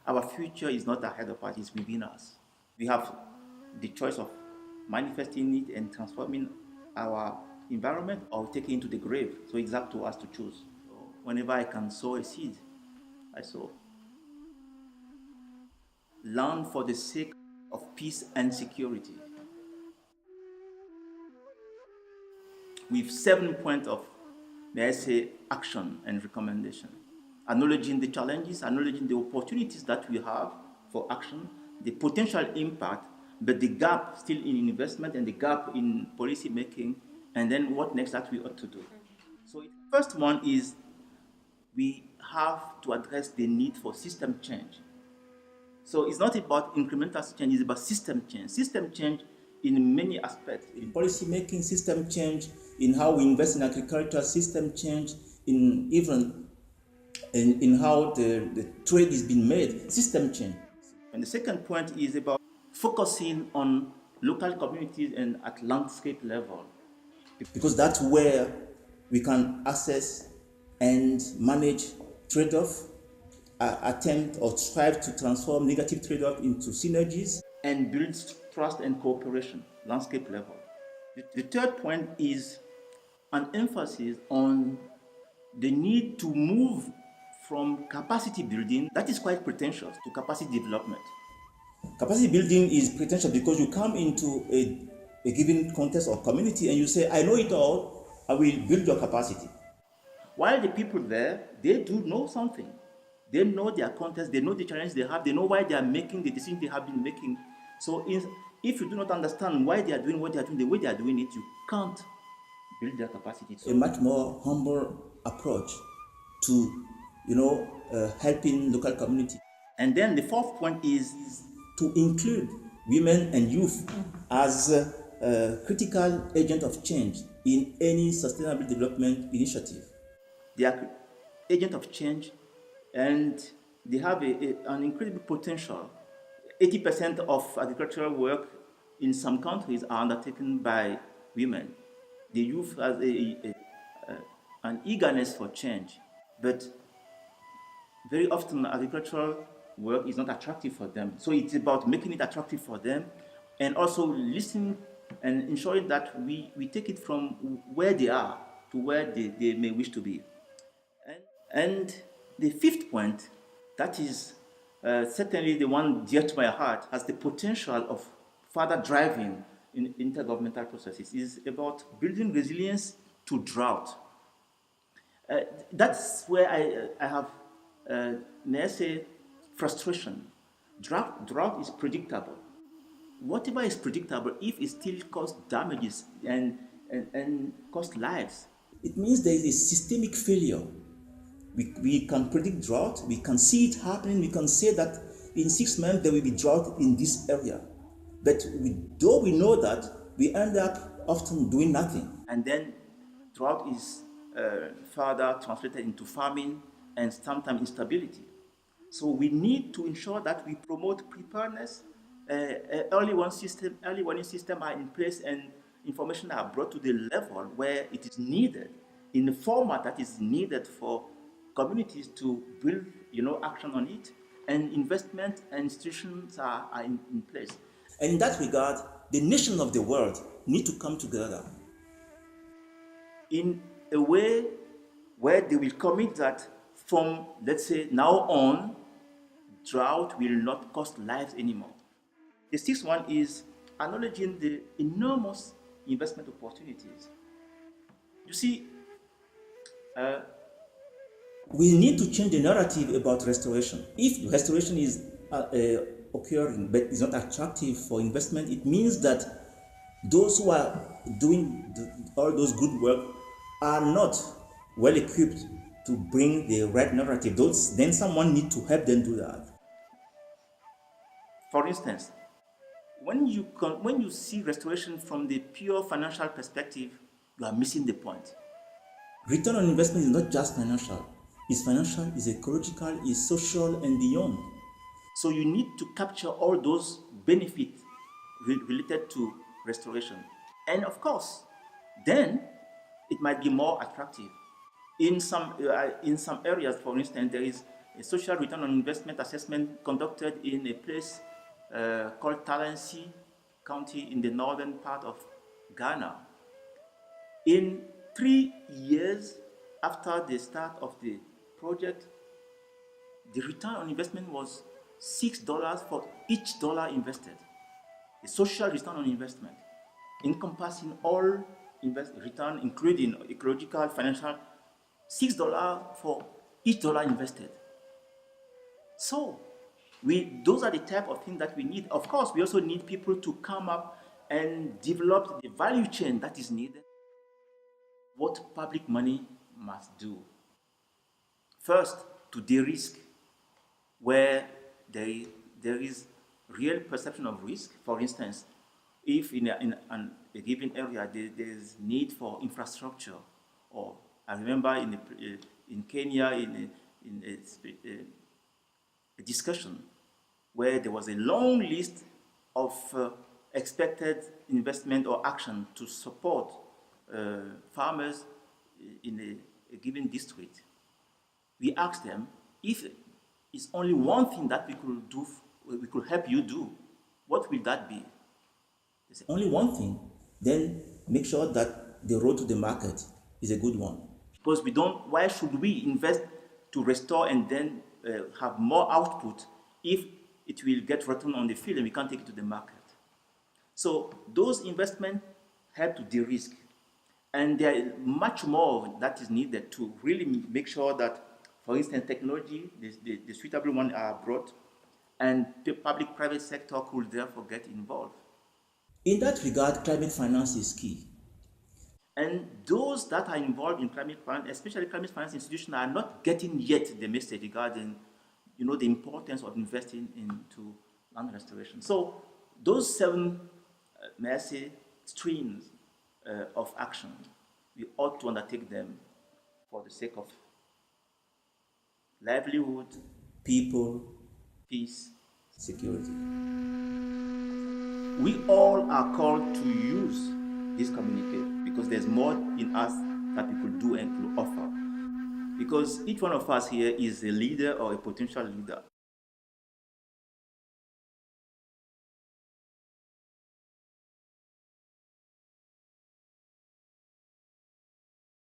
Our future is not ahead of us, it's within us. We have the choice of manifesting it and transforming our environment or taking it to the grave. So it's up to us to choose. Whenever I can sow a seed, I sow. Learn for the sake of peace and security. With 7 points of, may I say, action and recommendation. Acknowledging the challenges, acknowledging the opportunities that we have for action, the potential impact, but the gap still in investment and the gap in policy making, and then what next that we ought to do. So the first one is we have to address the need for system change. So it's not about incremental change, it's about system change. System change in many aspects. In policy making, system change, in how we invest in agriculture, system change, in even in how the trade is being made, system change. And the second point is about focusing on local communities and at landscape level. Because that's where we can access and manage trade-off, attempt or strive to transform negative trade-off into synergies and build trust and cooperation, landscape level. The third point is an emphasis on the need to move from capacity building, that is quite pretentious, to capacity development. Capacity building is pretentious because you come into a given context or community and you say, I know it all, I will build your capacity. While the people there, they do know something. They know their context, they know the challenges they have, they know why they are making the decisions they have been making. So if you do not understand why they are doing what they are doing, the way they are doing it, you can't build their capacity. So a much more humble approach to, helping local community. And then the fourth point is to include women and youth as a critical agent of change in any sustainable development initiative. They are agent of change, and they have an incredible potential. 80% of agricultural work in some countries are undertaken by women. The youth has an eagerness for change, but very often agricultural work is not attractive for them. So it's about making it attractive for them and also listening and ensuring that we take it from where they are to where they may wish to be. And the fifth point, that is certainly the one dear to my heart, has the potential of further driving in intergovernmental processes, is about building resilience to drought. That's where I have, may I say, frustration. Drought is predictable. Whatever is predictable, if it still causes damages and costs lives, it means there is a systemic failure. We can predict drought, we can see it happening, we can say that in 6 months there will be drought in this area. But though we know that, we end up often doing nothing. And then drought is further translated into famine and sometimes instability. So we need to ensure that we promote preparedness. Early warning systems are in place and information are brought to the level where it is needed, in the format that is needed for communities to build, action on it, and investment and institutions are in place. And in that regard, the nations of the world need to come together in a way where they will commit that from, let's say, now on, drought will not cost lives anymore. The sixth one is acknowledging the enormous investment opportunities. You see, we need to change the narrative about restoration. If restoration is occurring but is not attractive for investment, it means that those who are doing all those good work are not well equipped to bring the right narrative. Then someone needs to help them do that. For instance, when you see restoration from the pure financial perspective, you are missing the point. Return on investment is not just financial. It's financial, it's ecological, it's social, and beyond. So you need to capture all those benefits related to restoration. And of course, then it might be more attractive. In some areas, for instance, there is a social return on investment assessment conducted in a place called Talensi County in the northern part of Ghana. In 3 years after the start of the project, the return on investment was $6 for each dollar invested. A social return on investment, encompassing all return, including ecological, financial, $6 for each dollar invested. So, those are the type of things that we need. Of course, we also need people to come up and develop the value chain that is needed. What public money must do. First, to de-risk where there is real perception of risk. For instance, if in a given area there is need for infrastructure, or I remember in Kenya in a discussion where there was a long list of expected investment or action to support farmers in a given district. We asked them, if it's only one thing that we could do, we could help you do, what will that be? They said, only one thing, then make sure that the road to the market is a good one. Because why should we invest to restore and then have more output if it will get rotten on the field and we can't take it to the market? So those investments help to de-risk. And there is much more that is needed to really make sure that, for instance, technology, the suitable ones are brought, and the public-private sector could therefore get involved. In that regard, climate finance is key. And those that are involved in climate finance, especially climate finance institutions, are not getting yet the message regarding, the importance of investing into land restoration. So those 7, may I say, streams of action, we ought to undertake them for the sake of livelihood, people, peace, security. We all are called to use this communique because there's more in us that we could do and could offer. Because each one of us here is a leader or a potential leader.